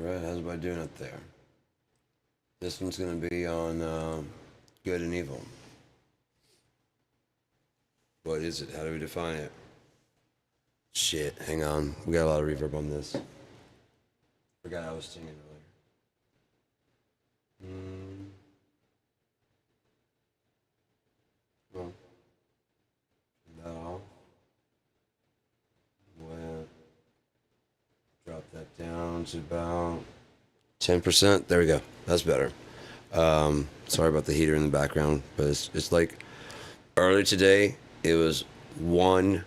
Alright, how's everybody doing up there? This one's gonna be on good and evil. What is it? How do we define it? Shit, hang on. We got a lot of reverb on this. Forgot I was singing earlier. Well, no. Well, drop that down to about 10%. There we go. That's better. Sorry about the heater in the background, but it's like earlier today, it was 1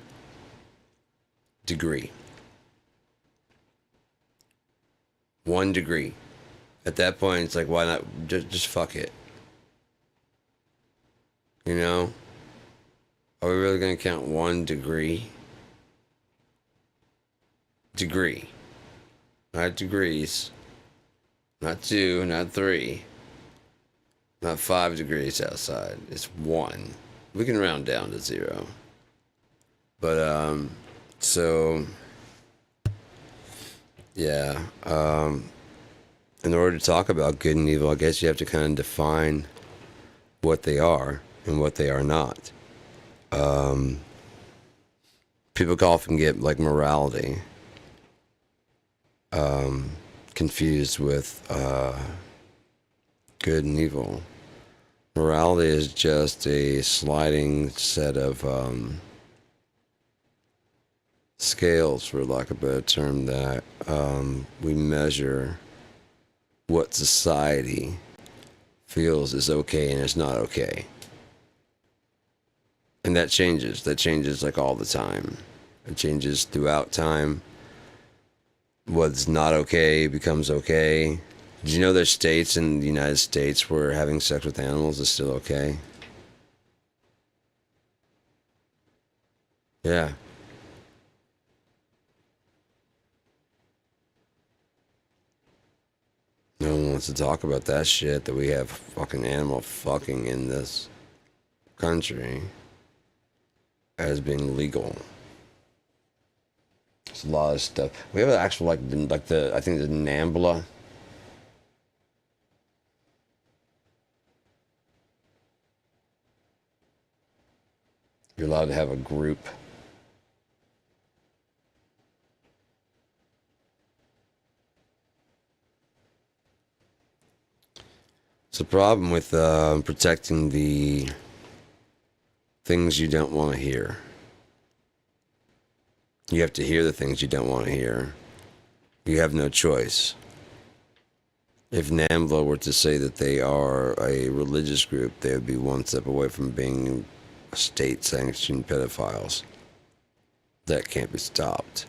degree. 1 degree. At that point, it's like, why not just fuck it? You know? Are we really gonna count 1 degree? Degree. Not degrees. Not 2, not 3. Not 5 degrees outside. It's 1. We can round down to 0. But, so, yeah. In order to talk about good and evil, I guess you have to kind of define what they are and what they are not. People often get like morality confused with good and evil. Morality is just a sliding set of scales, for lack of a better term, that we measure what society feels is okay and is not okay. And that changes. That changes like all the time. It changes throughout time. What's not okay becomes okay. Did you know there's states in the United States where having sex with animals is still okay? Yeah. No one wants to talk about that shit, that we have fucking animal fucking in this country as being legal. There's a lot of stuff. We have an actual like the I think the NAMBLA. You're allowed to have a group. It's a problem with protecting the things you don't want to hear. You have to hear the things you don't want to hear. You have no choice. If NAMBLA were to say that they are a religious group, they would be one step away from being state-sanctioned pedophiles. That can't be stopped.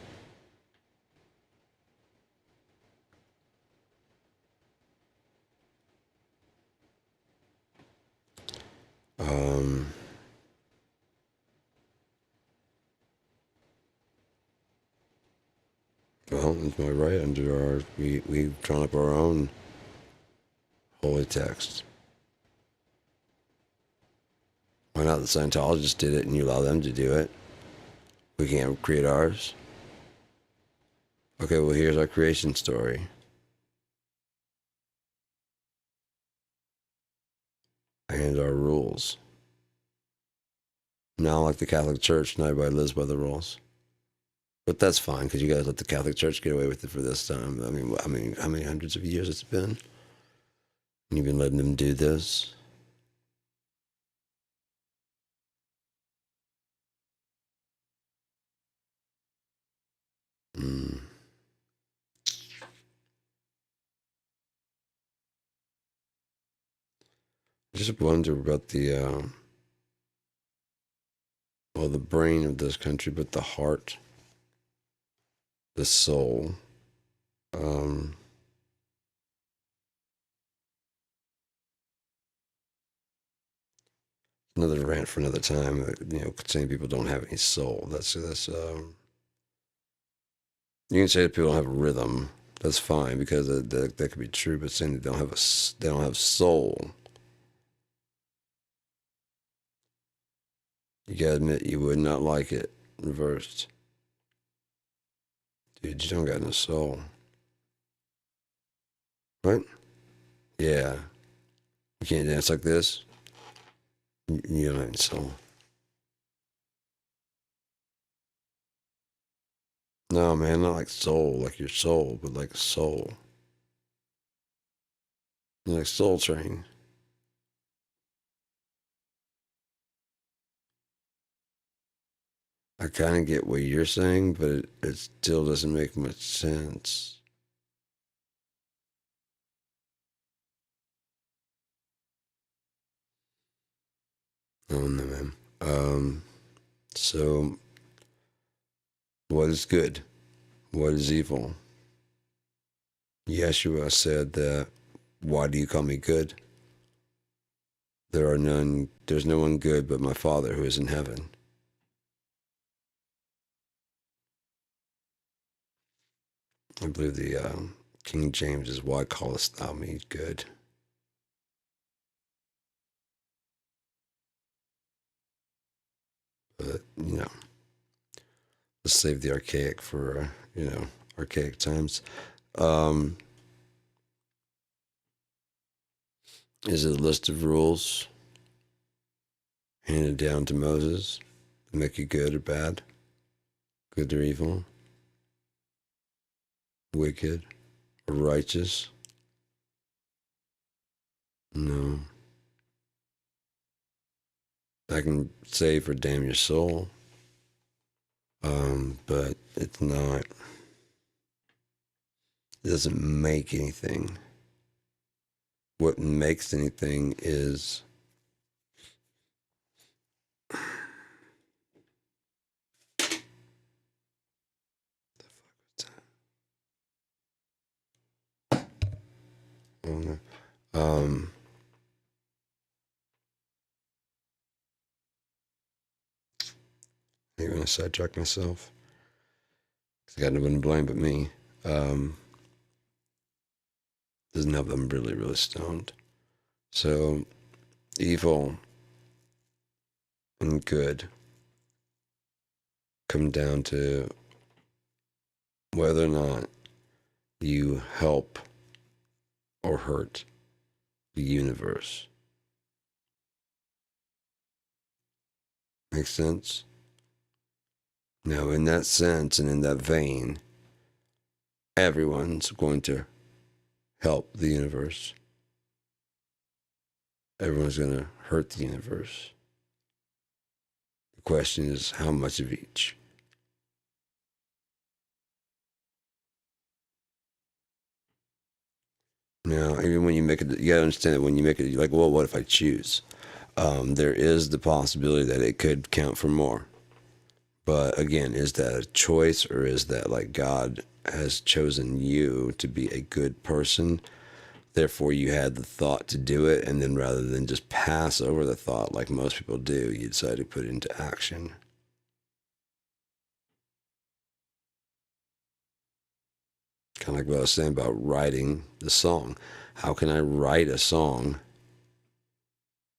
Well, it's my right under our we've drawn up our own holy text. Why not? The Scientologists did it, and you allow them to do it. We can't create ours. Okay, well, here's our creation story. And our rules. Now, like the Catholic Church, not everybody lives by the rules. But that's fine, because you guys let the Catholic Church get away with it for this time. I mean, how many hundreds of years it's been? And you've been letting them do this? Mm. I just wonder about the, well, the brain of this country, but the heart, the soul. Another rant for another time. You know, saying people don't have any soul. That's you can say that people don't have rhythm. That's fine, because that could be true. But saying they don't have soul. You gotta admit, you would not like it reversed. Dude, you don't got no soul. What? Yeah. You can't dance like this? You don't have any soul. No, man, not like soul, like your soul, but like soul. Like Soul Train. I kind of get what you're saying, but it still doesn't make much sense. Oh no, man. So what is good? What is evil? Yeshua said that, why do you call me good? There's no one good but my Father who is in heaven. I believe the King James is, why callest thou me good? But, let's save the archaic for, archaic times. Is it a list of rules handed down to Moses to make you good or bad, good or evil, wicked or righteous? No. I can save or damn your soul, but it's not. It doesn't make anything. What makes anything is I don't know. I'm going to sidetrack myself. I got no one to blame but me. Doesn't help that I'm really, really stoned. So, evil and good come down to whether or not you help or hurt the universe. Make sense? Now, in that sense and in that vein, everyone's going to help the universe. Everyone's going to hurt the universe. The question is, how much of each? Now, even when you make it, you gotta understand that when you make it, you're like, well, what if I choose? There is the possibility that it could count for more. But again, is that a choice, or is that like God has chosen you to be a good person? Therefore, you had the thought to do it, and then rather than just pass over the thought like most people do, you decide to put it into action. Kind of like what I was saying about writing the song. How can I write a song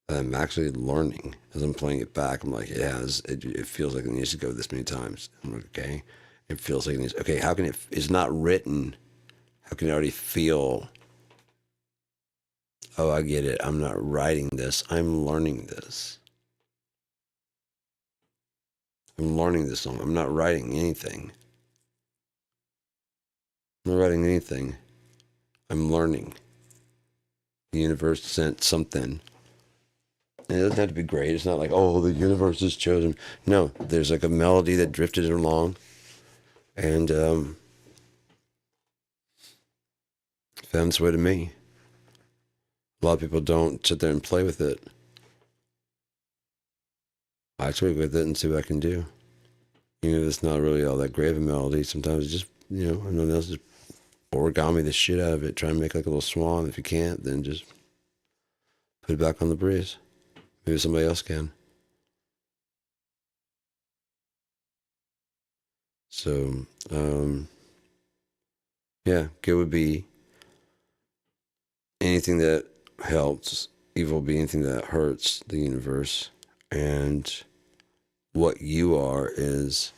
that I'm actually learning as I'm playing it back? I'm like, it feels like it needs to go this many times. I'm like, okay. It feels like it needs, okay, how can it's not written. How can it already feel, oh, I get it. I'm not writing this. I'm learning this. I'm learning this song. I'm not writing anything. I'm not writing anything. I'm learning. The universe sent something. And it doesn't have to be great. It's not like, oh, the universe has chosen. No, there's like a melody that drifted along. And found its way to me. A lot of people don't sit there and play with it. I play with it and see what I can do. Even if it's not really all that great of a melody, sometimes it's just, everyone else just origami the shit out of it. Try and make like a little swan. If you can't, then just put it back on the breeze. Maybe somebody else can. So, yeah, good would be anything that helps. Evil would be anything that hurts the universe. And what you are is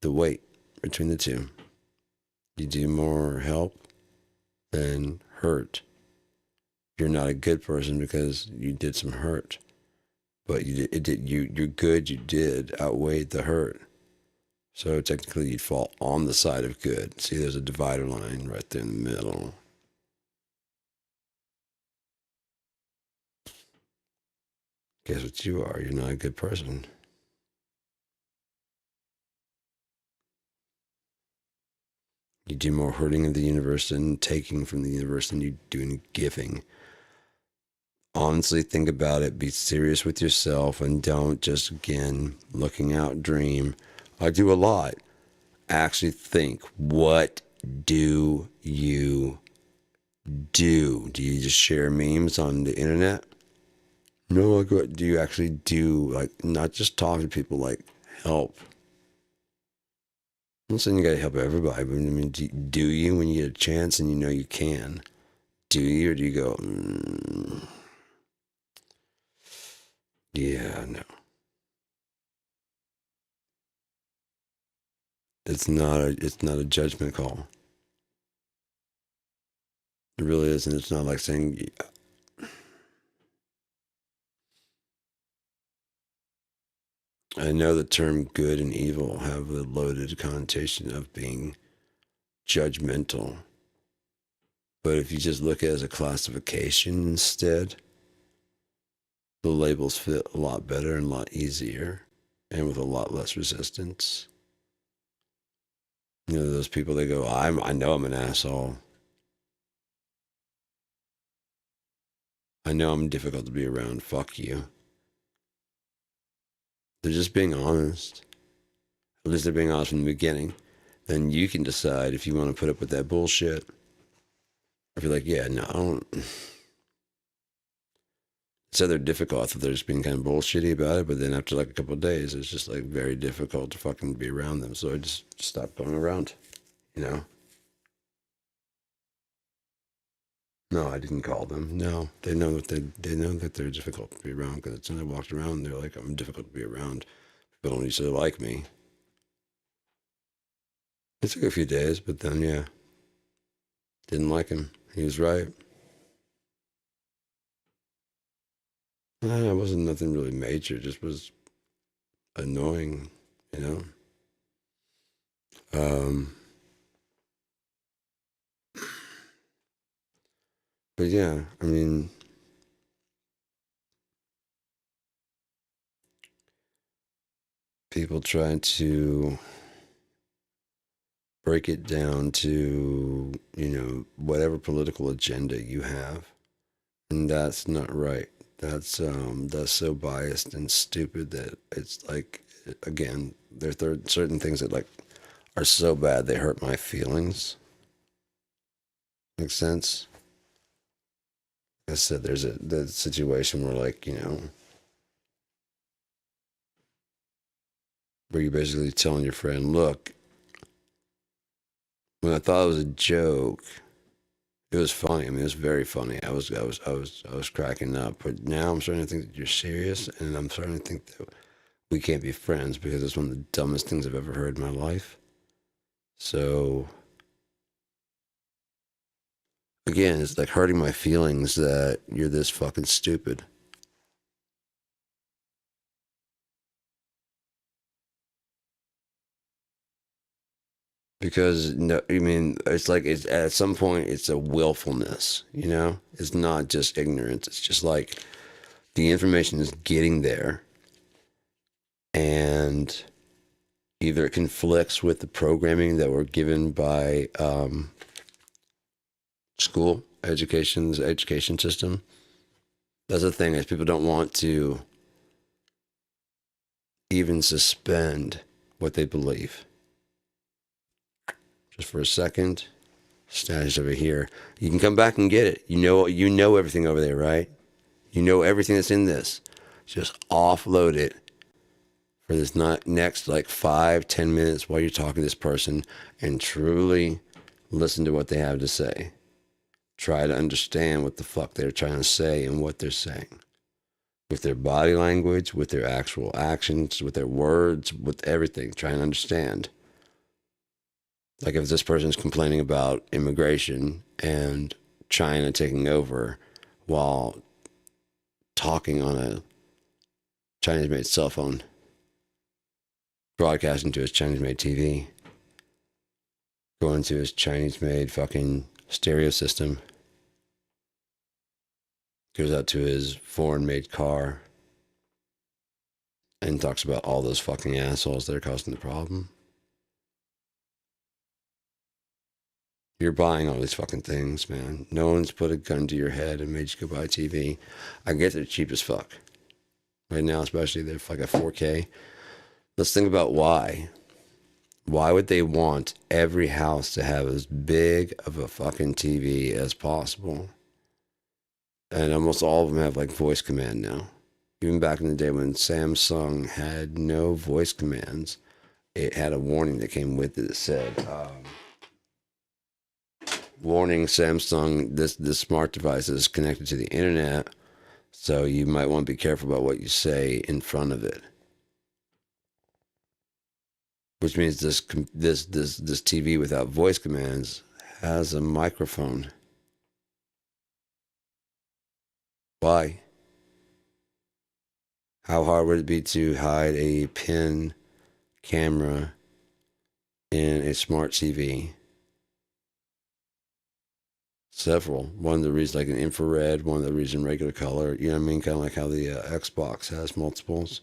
the weight between the two. You do more help than hurt. You're not a good person because you did some hurt. But your good you did outweighed the hurt. So technically you'd fall on the side of good. See, there's a divider line right there in the middle. Guess what you are? You're not a good person. You do more hurting in the universe and taking from the universe than you do in giving. Honestly, think about it. Be serious with yourself and don't just, again, looking out, dream. I do a lot. Actually think, what do you do? Do you just share memes on the internet? No, like, what do you actually do? Like, not just talk to people, like, help. I'm not saying you gotta help everybody, but I mean, do you when you get a chance and you know you can? Do you, or do you go, yeah, no. It's not a judgment call. It really isn't. It's not like saying, I know the term good and evil have a loaded connotation of being judgmental. But if you just look at it as a classification instead, the labels fit a lot better and a lot easier and with a lot less resistance. You know, those people that go, I know I'm an asshole. I know I'm difficult to be around. Fuck you. They're just being honest. At least they're being honest from the beginning. Then you can decide if you want to put up with that bullshit. If you're like, yeah, no, I don't. So they're difficult. I thought they're just being kind of bullshitty about it. But then after like a couple of days, it's just like very difficult to fucking be around them. So I just stopped going around, you know? No, I didn't call them. No, they know that they know that they're difficult to be around because as soon as I walked around, they're like, I'm difficult to be around. People don't usually like me. It took a few days, but then yeah, didn't like him. He was right. It wasn't nothing really major. It just was annoying, you know. But yeah, I mean, people try to break it down to, you know, whatever political agenda you have. And that's not right. That's so biased and stupid that it's like, again, there are certain things that like are so bad they hurt my feelings. Makes sense? Like I said, there's the situation where, like, you know, where you're basically telling your friend, look, when I thought it was a joke, it was funny. I mean, it was very funny. I was cracking up. But now I'm starting to think that you're serious, and I'm starting to think that we can't be friends because it's one of the dumbest things I've ever heard in my life. So again, it's like hurting my feelings that you're this fucking stupid. Because no, I mean, it's like it's at some point it's a willfulness, you know. It's not just ignorance. It's just like the information is getting there, and either it conflicts with the programming that we're given by school education system. That's the thing, is people don't want to even suspend what they believe. Just for a second, stash over here. You can come back and get it. You know everything over there, right? You know everything that's in this. Just offload it for this next like 5-10 minutes while you're talking to this person and truly listen to what they have to say. Try to understand what the fuck they're trying to say and what they're saying. With their body language, with their actual actions, with their words, with everything. Try and understand. Like if this person's complaining about immigration and China taking over while talking on a Chinese-made cell phone, broadcasting to his Chinese-made TV, going to his Chinese-made fucking stereo system, goes out to his foreign-made car, and talks about all those fucking assholes that are causing the problem. You're buying all these fucking things, man. No one's put a gun to your head and made you go buy a TV. I get they're cheap as fuck. Right now, especially, they're like a 4K. Let's think about why. Why would they want every house to have as big of a fucking TV as possible? And almost all of them have like voice command now. Even back in the day when Samsung had no voice commands, it had a warning that came with it that said, warning Samsung, this smart device is connected to the internet, so you might want to be careful about what you say in front of it. Which means this TV without voice commands has a microphone. Why? How hard would it be to hide a pin camera in a smart TV? Several. One of the reasons, like an infrared, one of the reasons regular color. You know what I mean? Kind of like how the Xbox has multiples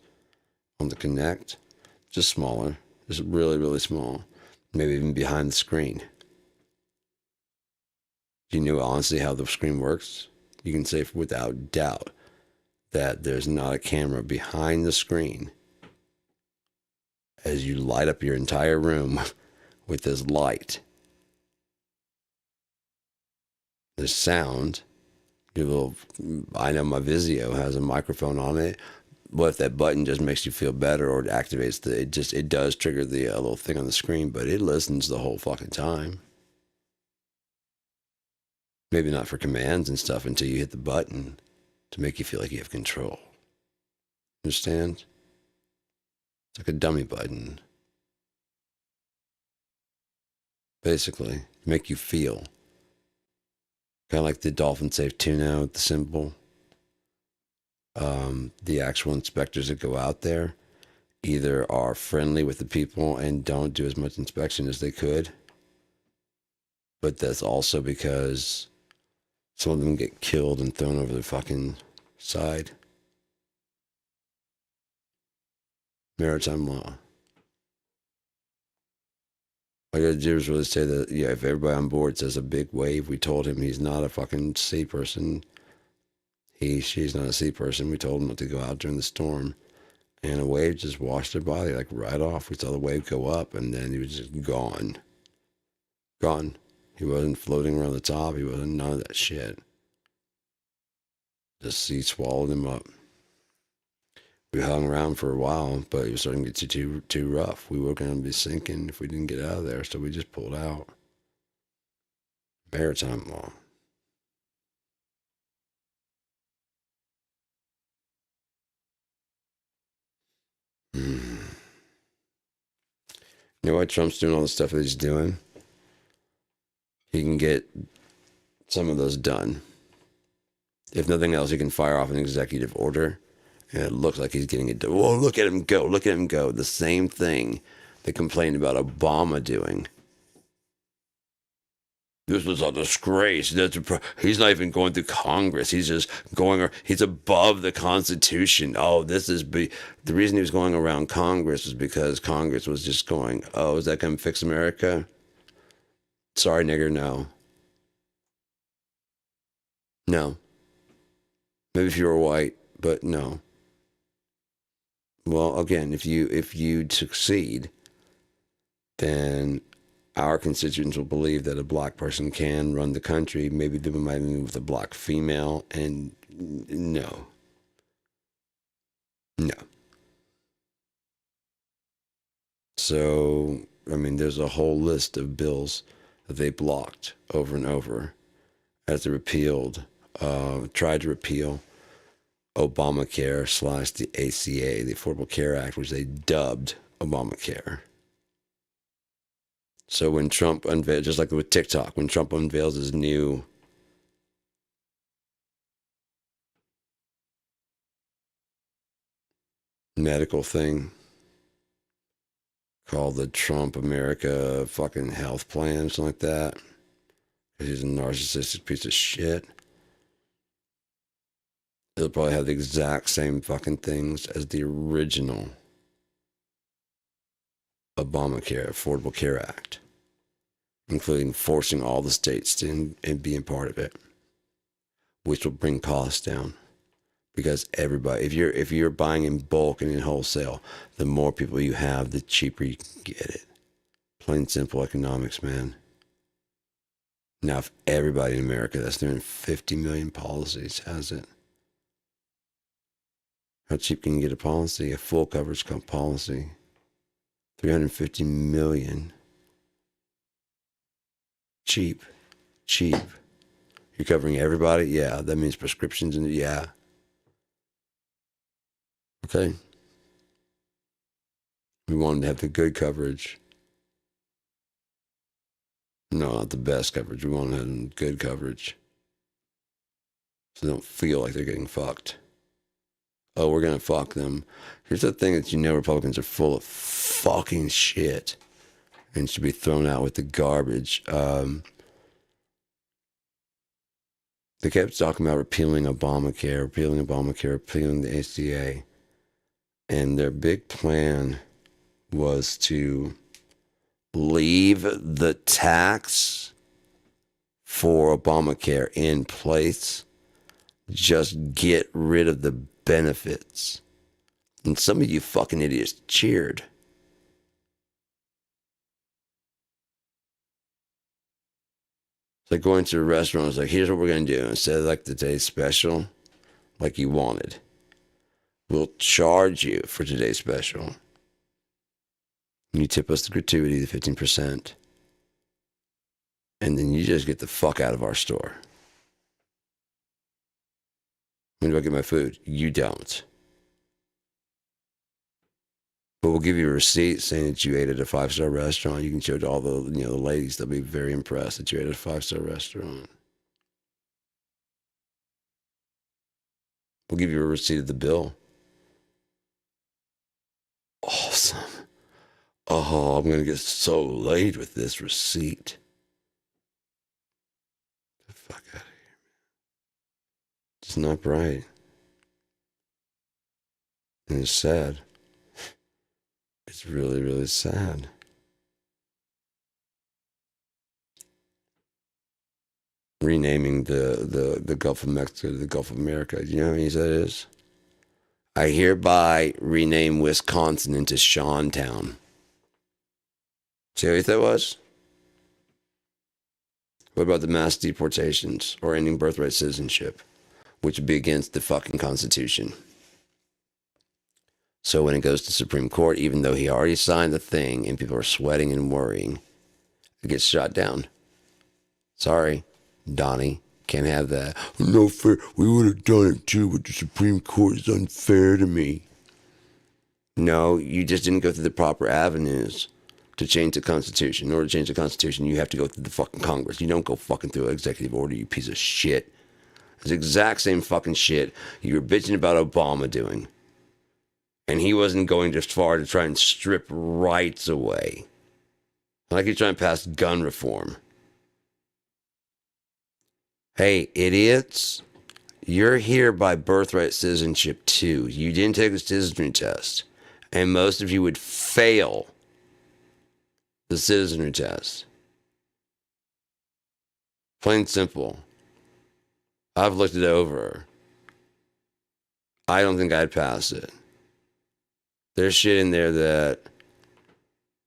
on the Kinect. Just smaller. Just really, really small. Maybe even behind the screen. Do you know honestly how the screen works? You can say without doubt that there's not a camera behind the screen as you light up your entire room with this light. There's sound. Your little, I know my Vizio has a microphone on it. What if that button just makes you feel better, or it activates it does trigger the little thing on the screen, but it listens the whole fucking time. Maybe not for commands and stuff until you hit the button to make you feel like you have control. Understand? It's like a dummy button. Basically, make you feel. Kind of like the Dolphin Safe Tuna with the symbol. The actual inspectors that go out there either are friendly with the people and don't do as much inspection as they could. But that's also because some of them get killed and thrown over the fucking side. Maritime law. All I gotta do is really say that, yeah, if everybody on board says a big wave, we told him he's not a fucking sea person. She's not a sea person. We told him not to go out during the storm. And a wave just washed their body like right off. We saw the wave go up and then he was just gone. Gone. He wasn't floating around the top. He wasn't none of that shit. The sea swallowed him up. We hung around for a while, but it was starting to get too rough. We were going to be sinking if we didn't get out of there, so we just pulled out. Maritime law. You know why Trump's doing all the stuff that he's doing? He can get some of those done. If nothing else, he can fire off an executive order, and it looks like he's getting it done. Whoa, look at him go. Look at him go. The same thing they complained about Obama doing. This was a disgrace. He's not even going through Congress. He's just he's above the Constitution. Oh, the reason he was going around Congress was because Congress was just going, oh, is that going to fix America? Sorry, nigger, no. No. Maybe if you were white, but no. Well, again, if you succeed, then our constituents will believe that a black person can run the country. Maybe they might move with a black female, and no. So, I mean, there's a whole list of bills that they blocked over and over as they tried to repeal Obamacare / the ACA, the Affordable Care Act, which they dubbed Obamacare. So when Trump unveiled, just like with TikTok, when Trump unveils his new medical thing called the Trump America fucking health plan, something like that. Because he's a narcissistic piece of shit. It'll probably have the exact same fucking things as the original Obamacare, Affordable Care Act, including forcing all the states to and being part of it, which will bring costs down. Because everybody, if you're buying in bulk and in wholesale, the more people you have, the cheaper you can get it. Plain simple economics, man. Now, if everybody in America that's doing 50 million policies has it, how cheap can you get a policy? A full coverage policy, 350 million. Cheap. You're covering everybody? Yeah, that means prescriptions and yeah. Okay. We wanted to have the good coverage. No, not the best coverage. We want to have good coverage. So they don't feel like they're getting fucked. Oh, we're going to fuck them. Here's the thing that Republicans are full of fucking shit and should be thrown out with the garbage. They kept talking about repealing Obamacare, repealing the ACA. And their big plan was to leave the tax for Obamacare in place, just get rid of the benefits. And some of you fucking idiots cheered. It's like going to a restaurant. It's like, here's what we're going to do. Instead of like the today's special, like you wanted, we'll charge you for today's special. You tip us the gratuity, the 15%. And then you just get the fuck out of our store. When do I get my food? You don't. But we'll give you a receipt saying that you ate at a 5-star restaurant. You can show it to all the the ladies. They'll be very impressed that you ate at a 5-star restaurant. We'll give you a receipt of the bill. Awesome. Oh, I'm going to get so laid with this receipt. Get the fuck out of here, man. It's not bright. And it's sad. It's really, really sad. Renaming the Gulf of Mexico to the Gulf of America. Do you know how many that is? I hereby rename Wisconsin into Seantown. See how easy that was? What about the mass deportations or ending birthright citizenship, which would be against the fucking Constitution? So when it goes to Supreme Court, even though he already signed the thing and people are sweating and worrying, it gets shot down. Sorry, Donnie, can't have that. No fair. We would have done it too, but the Supreme Court is unfair to me. No, you just didn't go through the proper avenues to change the Constitution. In order to change the Constitution, you have to go through the fucking Congress. You don't go fucking through an executive order, you piece of shit. It's the exact same fucking shit you were bitching about Obama doing. And he wasn't going just far to try and strip rights away. Like he's trying to pass gun reform. Hey, idiots, you're here by birthright citizenship too. You didn't take the citizenry test. And most of you would fail the citizenry test. Plain simple. I've looked it over. I don't think I'd pass it. There's shit in there that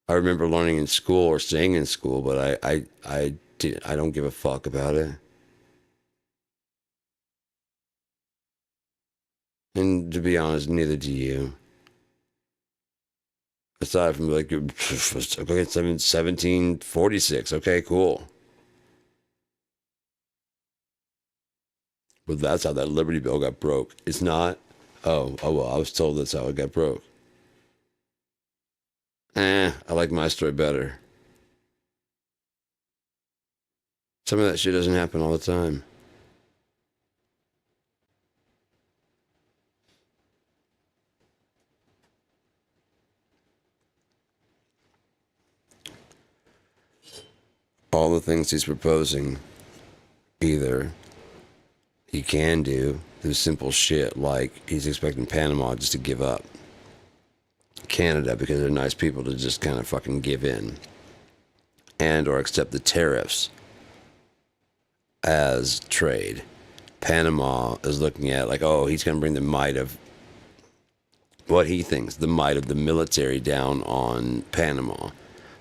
I remember learning in school or saying in school, but I don't give a fuck about it. And to be honest, neither do you. Aside from like, okay, 1746. Okay, cool. But that's how that Liberty Bell got broke. It's not. Oh well, I was told that's how it got broke. I like my story better. Some of that shit doesn't happen all the time. all the things he's proposing, either he can do simple shit like he's expecting Panama just to give up. Canada, because they're nice people, to just kind of fucking give in. And or accept the tariffs as trade. Panama is looking at like, oh, he's going to bring the might of what he thinks, the might of the military down on Panama.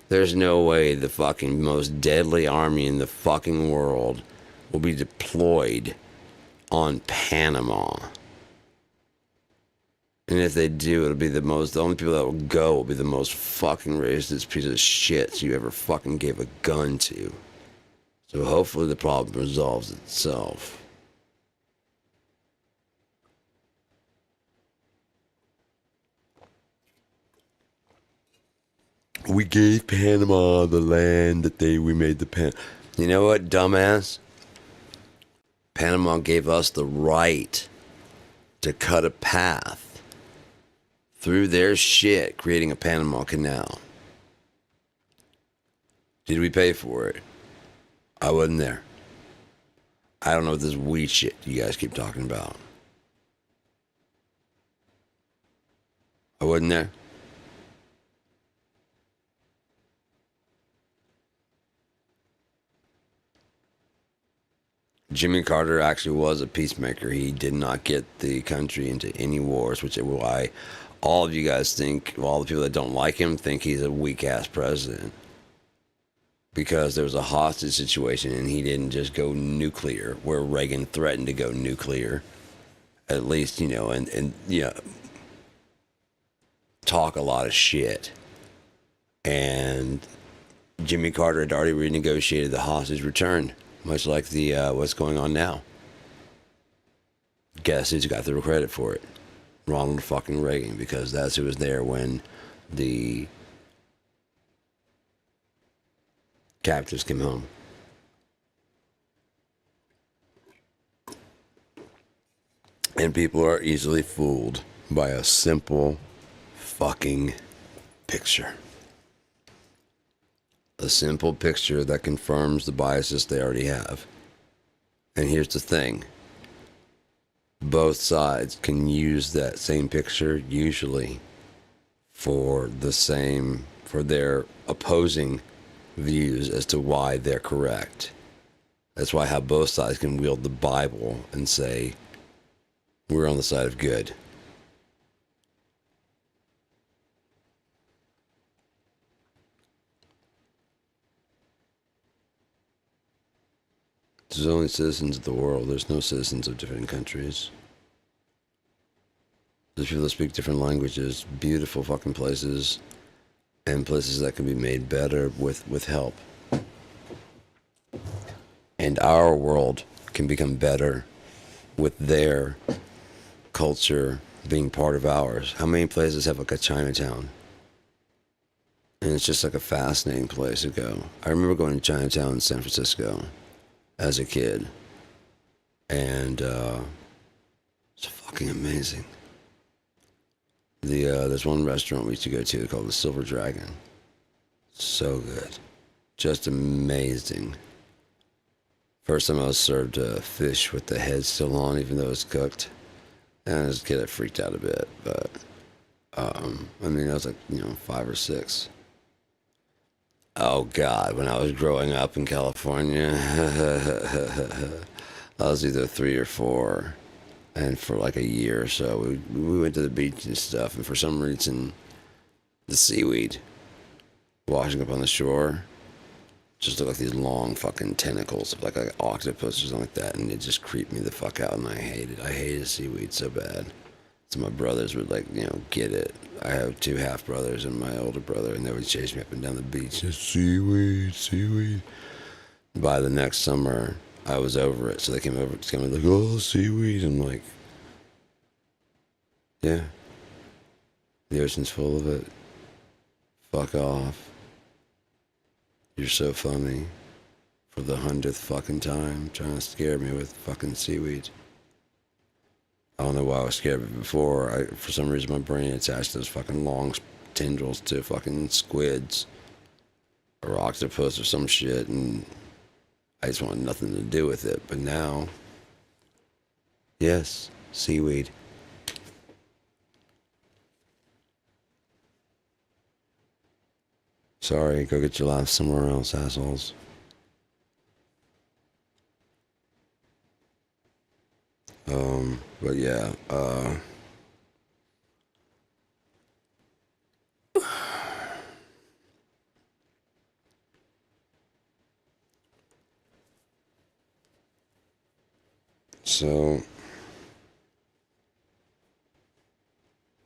There's no way the fucking most deadly army in the fucking world will be deployed on Panama. And if they do, it'll be the only people that will go will be the most fucking racist piece of shit you ever fucking gave a gun to. So hopefully the problem resolves itself. We gave Panama the land that we made the You know what, dumbass? Panama gave us the right to cut a path through their shit, creating a Panama Canal. Did we pay for it? I wasn't there. I don't know what this weed shit you guys keep talking about. I wasn't there. Jimmy Carter actually was a peacemaker. He did not get the country into any wars, which is why all of you guys think, all the people that don't like him think he's a weak-ass president. Because there was a hostage situation and he didn't just go nuclear, where Reagan threatened to go nuclear. At least, and talk a lot of shit. And Jimmy Carter had already renegotiated the hostage return, much like the what's going on now. Guess who's got the credit for it? Ronald fucking Reagan, because that's who was there when the captives came home. And people are easily fooled by a simple fucking picture. A simple picture that confirms the biases they already have. And here's the thing. Both sides can use that same picture usually for their opposing views as to why they're correct. That's why how both sides can wield the Bible and say, we're on the side of good. There's only citizens of the world. There's no citizens of different countries. There's people that speak different languages, beautiful fucking places, and places that can be made better with help. And our world can become better with their culture being part of ours. How many places have like a Chinatown? And it's just like a fascinating place to go. I remember going to Chinatown in San Francisco as a kid. And it's fucking amazing. There's one restaurant we used to go to called the Silver Dragon. So good. Just amazing. First time I was served fish with the head still on, even though it's cooked. And as a kid, I freaked out a bit. But, I was like, 5 or 6. Oh, God. When I was growing up in California, I was either 3 or 4. And for like a year or so, we went to the beach and stuff. And for some reason, the seaweed washing up on the shore just looked like these long fucking tentacles of like an octopus or something like that. And it just creeped me the fuck out. And I hated seaweed so bad. So my brothers would get it. I have 2 half brothers and my older brother, and they would chase me up and down the beach. Just seaweed. By the next summer, I was over it. So they came over to me like, oh, seaweed. I'm like, yeah. The ocean's full of it. Fuck off. You're so funny. For the 100th fucking time, trying to scare me with fucking seaweed. I don't know why I was scared of it before. For some reason, my brain attached those fucking long tendrils to fucking squids. or octopus or some shit, and I just wanted nothing to do with it. But now, yes, seaweed. Sorry, go get your laugh somewhere else, assholes. But yeah, so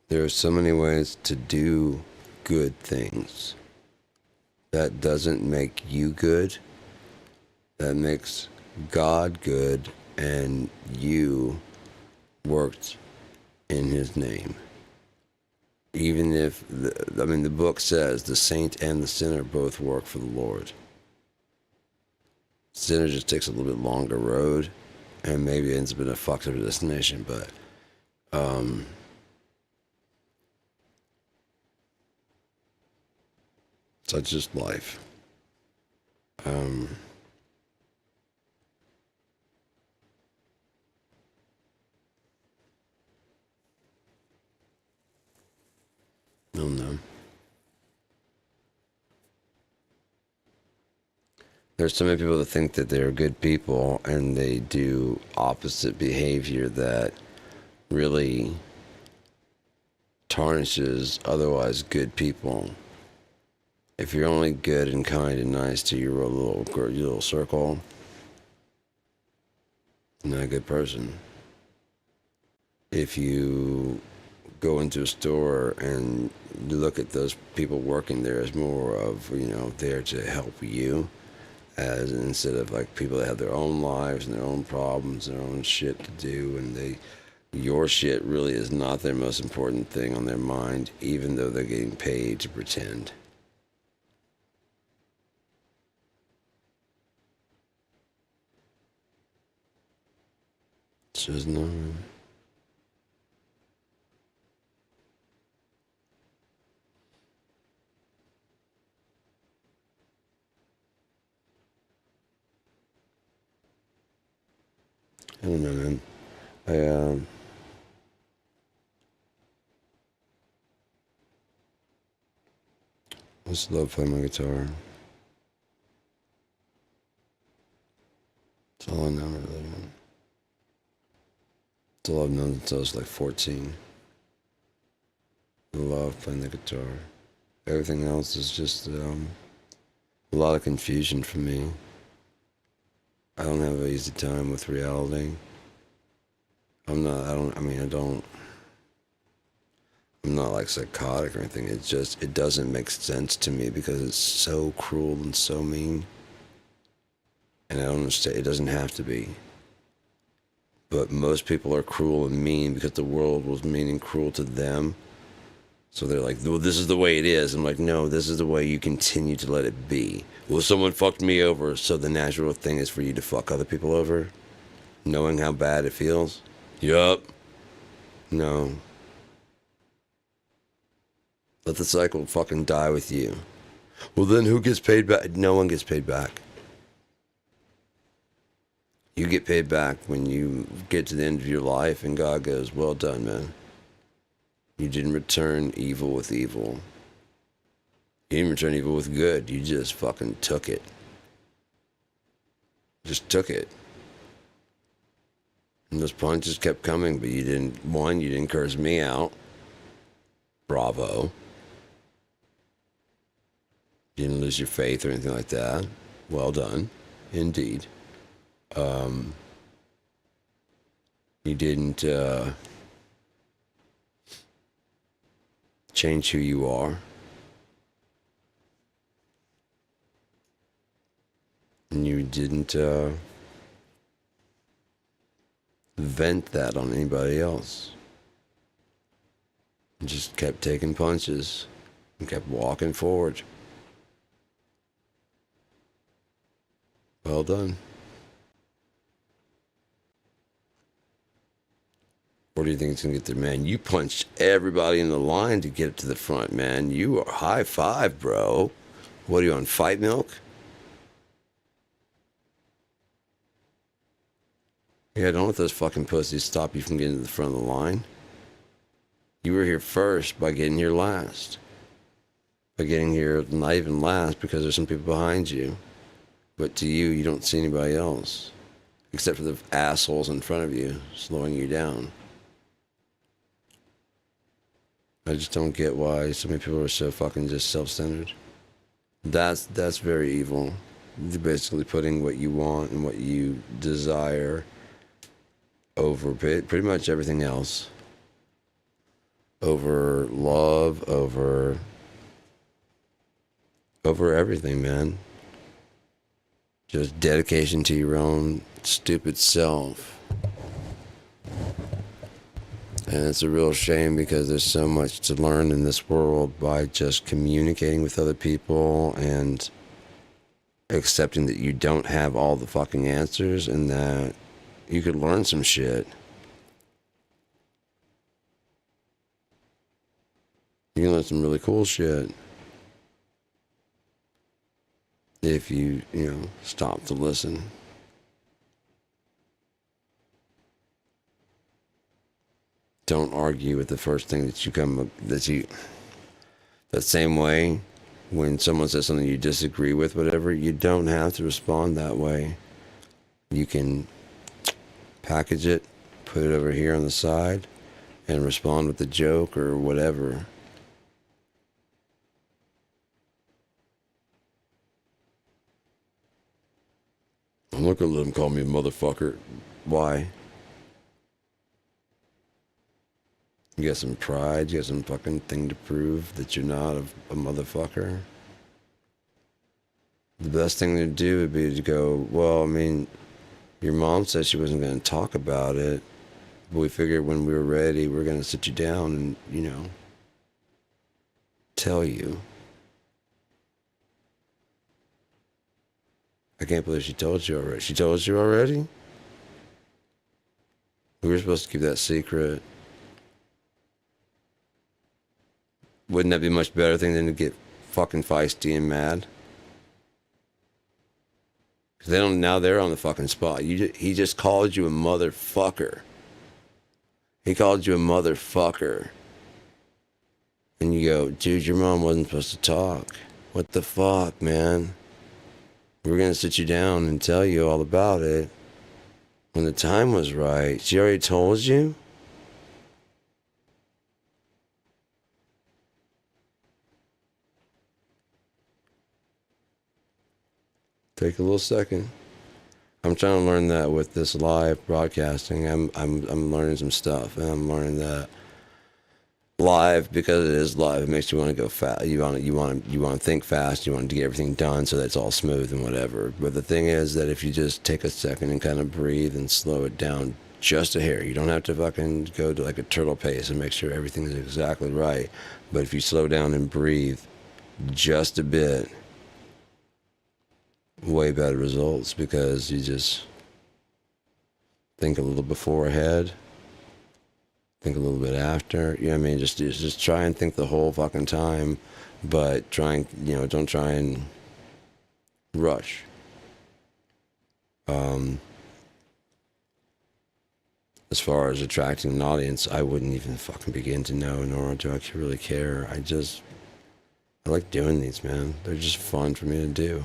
there are so many ways to do good things. That doesn't make you good. That makes God good, and you worked in his name. Even if, the book says the saint and the sinner both work for the Lord. Sinner just takes a little bit longer road, and maybe ends up in a fucked up destination, but, such is life. No. There's so many people that think that they're good people and they do opposite behavior that really tarnishes otherwise good people. If you're only good and kind and nice to your little circle, you're not a good person. If you go into a store and you look at those people working there as more of, there to help you, as instead of like people that have their own lives and their own problems, their own shit to do, and your shit really is not their most important thing on their mind, even though they're getting paid to pretend. It's just not. I don't know, man. I just love playing my guitar. That's all I know, really, man. That's all I've known since I was like 14. I love playing the guitar. Everything else is just a lot of confusion for me. I don't have an easy time with reality. I'm not like psychotic or anything. It's just, it doesn't make sense to me because it's so cruel and so mean. And I don't understand, it doesn't have to be. But most people are cruel and mean because the world was mean and cruel to them. So they're like, well, this is the way it is. I'm like, no, this is the way you continue to let it be. Well, someone fucked me over, so the natural thing is for you to fuck other people over, knowing how bad it feels? Yup. No. Let the cycle fucking die with you. Well, then who gets paid back? No one gets paid back. You get paid back when you get to the end of your life and God goes, well done, man. You didn't return evil with evil. You didn't return evil with good. You just fucking took it. Just took it. And those punches kept coming, but you didn't curse me out. Bravo. You didn't lose your faith or anything like that. Well done. Indeed. You didn't change who you are. And you didn't vent that on anybody else. You just kept taking punches and kept walking forward. Well done. Or do you think it's going to get there, man? You punched everybody in the line to get to the front, man. You are high five, bro. What are you on, fight milk? Yeah, don't let those fucking pussies stop you from getting to the front of the line. You were here first by getting here last. By getting here not even last because there's some people behind you. But to you, you don't see anybody else. Except for the assholes in front of you, slowing you down. I just don't get why so many people are so fucking just self-centered. That's very evil. You're basically putting what you want and what you desire over pretty much everything else. Over love, over everything, man. Just dedication to your own stupid self. And it's a real shame because there's so much to learn in this world by just communicating with other people and accepting that you don't have all the fucking answers and that you could learn some shit. You can learn some really cool shit if you stop to listen. Don't argue with the first thing that same way when someone says something you disagree with, whatever, you don't have to respond that way. You can package it, put it over here on the side, and respond with a joke or whatever. I'm not gonna let him call me a motherfucker. Why? You got some pride? You got some fucking thing to prove that you're not a motherfucker? The best thing to do would be to go, well, I mean, your mom said she wasn't going to talk about it, but we figured when we were ready, we were going to sit you down and, tell you. I can't believe she told you already. She told you already? We were supposed to keep that secret. Wouldn't that be a much better thing than to get fucking feisty and mad? Because they're on the fucking spot. He just called you a motherfucker. He called you a motherfucker. And you go, dude, your mom wasn't supposed to talk. What the fuck, man? We were going to sit you down and tell you all about it when the time was right. She already told you? Take a little second. I'm trying to learn that with this live broadcasting. I'm learning some stuff, and I'm learning that live, because it is live, it makes you want to go fast. You want to think fast. You want to get everything done so that it's all smooth and whatever. But the thing is that if you just take a second and kind of breathe and slow it down just a hair, you don't have to fucking go to like a turtle pace and make sure everything is exactly right. But if you slow down and breathe just a bit, way better results, because you just think a little before ahead, think a little bit after. You know what I mean? Just try and think the whole fucking time, but don't try and rush. As far as attracting an audience, I wouldn't even fucking begin to know, nor do I really care. I like doing these, man. They're just fun for me to do.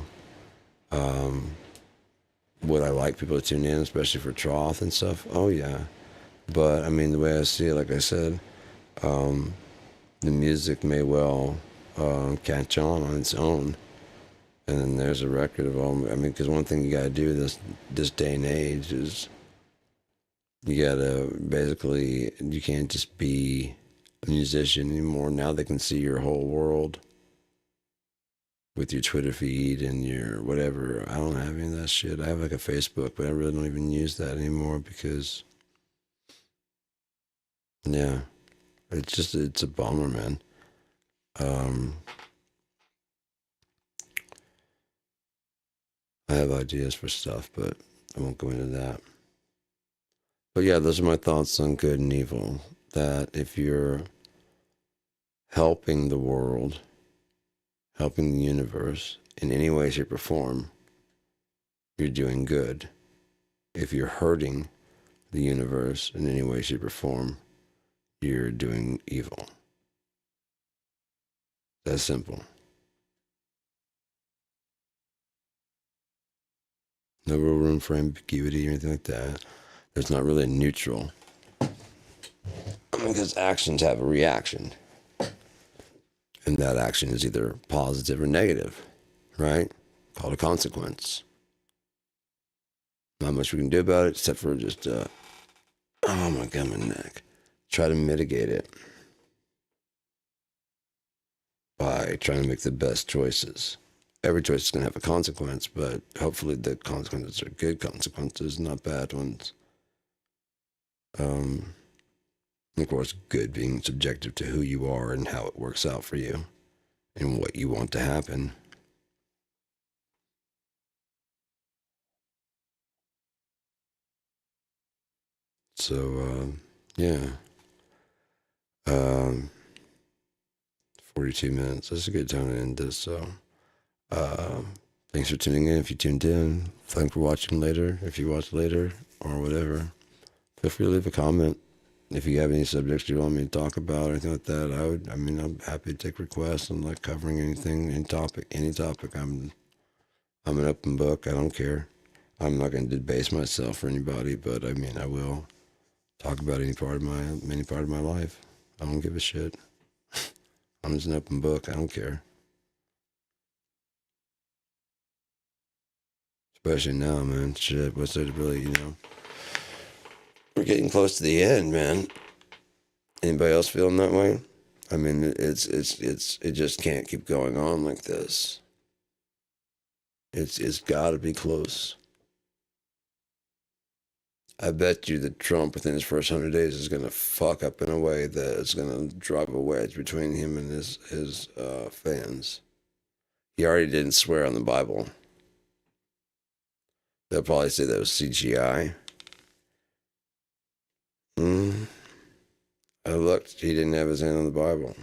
Would I like people to tune in, especially for Troth and stuff? Oh yeah. But I mean, the way I see it, like I said, the music may well catch on its own, and then there's a record of all. I mean, because one thing you gotta do this day and age is you gotta basically, you can't just be a musician anymore. Now they can see your whole world with your Twitter feed and your whatever. I don't have any of that shit. I have like a Facebook, but I really don't even use that anymore because, yeah, it's a bummer, man. I have ideas for stuff, but I won't go into that. But yeah, those are my thoughts on good and evil. That if you're helping the world, helping the universe in any way, shape, or form, you're doing good. If you're hurting the universe in any way, shape, or form, you're doing evil. That's simple. No real room for ambiguity or anything like that. There's not really a neutral. Because actions have a reaction. And that action is either positive or negative, right? Called a consequence. Not much we can do about it except for just, oh my God, my neck. Try to mitigate it by trying to make the best choices. Every choice is going to have a consequence, but hopefully the consequences are good consequences, not bad ones. Of course, good being subjective to who you are and how it works out for you and what you want to happen. So, yeah. 42 minutes. That's a good time to end this. So, thanks for tuning in. If you tuned in, thanks for watching later. If you watch later or whatever, feel free to leave a comment. If you have any subjects you want me to talk about or anything like that, I'm happy to take requests and like covering anything, any topic. I'm an open book. I don't care. I'm not going to debase myself for anybody, but I will talk about any part of my life. I don't give a shit. I'm just an open book. I don't care. Especially now, man. Shit, what's it really, We're getting close to the end, man. Anybody else feeling that way? I mean, it just can't keep going on like this. It's got to be close. I bet you that Trump, within his first 100 days, is going to fuck up in a way that it's going to drive a wedge between him and his fans. He already didn't swear on the Bible. They'll probably say that was CGI. I looked. He didn't have his hand on the Bible.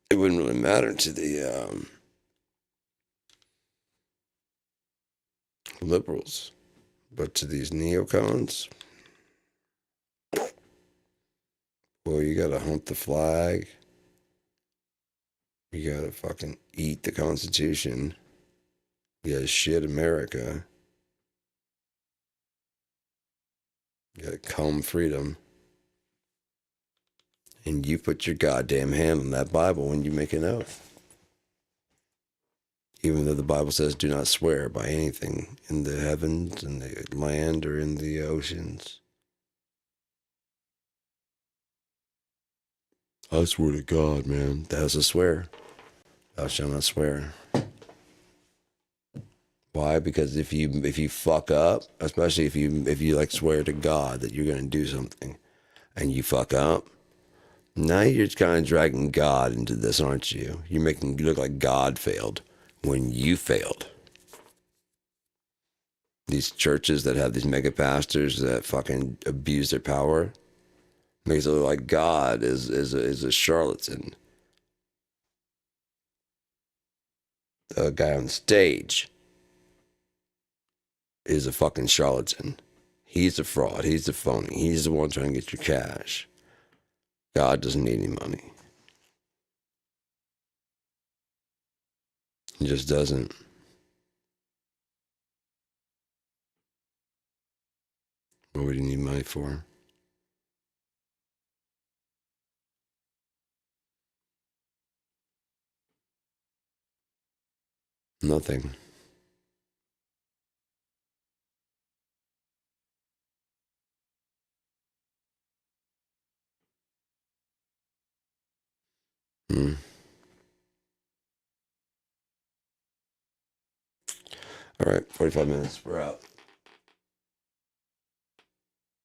It wouldn't really matter to the liberals, but to these neocons, well, you gotta hump the flag. You gotta fucking eat the Constitution. You gotta shit America. You gotta comb freedom. And you put your goddamn hand on that Bible when you make an oath. Even though the Bible says do not swear by anything in the heavens, in the land, or in the oceans. I swear to God, man. That's a swear. Thou shalt not swear. Why? Because if you fuck up, especially if you like swear to God that you're gonna do something, and you fuck up, now you're just kind of dragging God into this, aren't you? You're making you look like God failed when you failed. These churches that have these mega pastors that fucking abuse their power makes it look like God is a charlatan. The guy on stage is a fucking charlatan. He's a fraud. He's a phony. He's the one trying to get your cash. God doesn't need any money. He just doesn't. What would he need money for? Nothing. Hmm. All right, 45 minutes. We're out.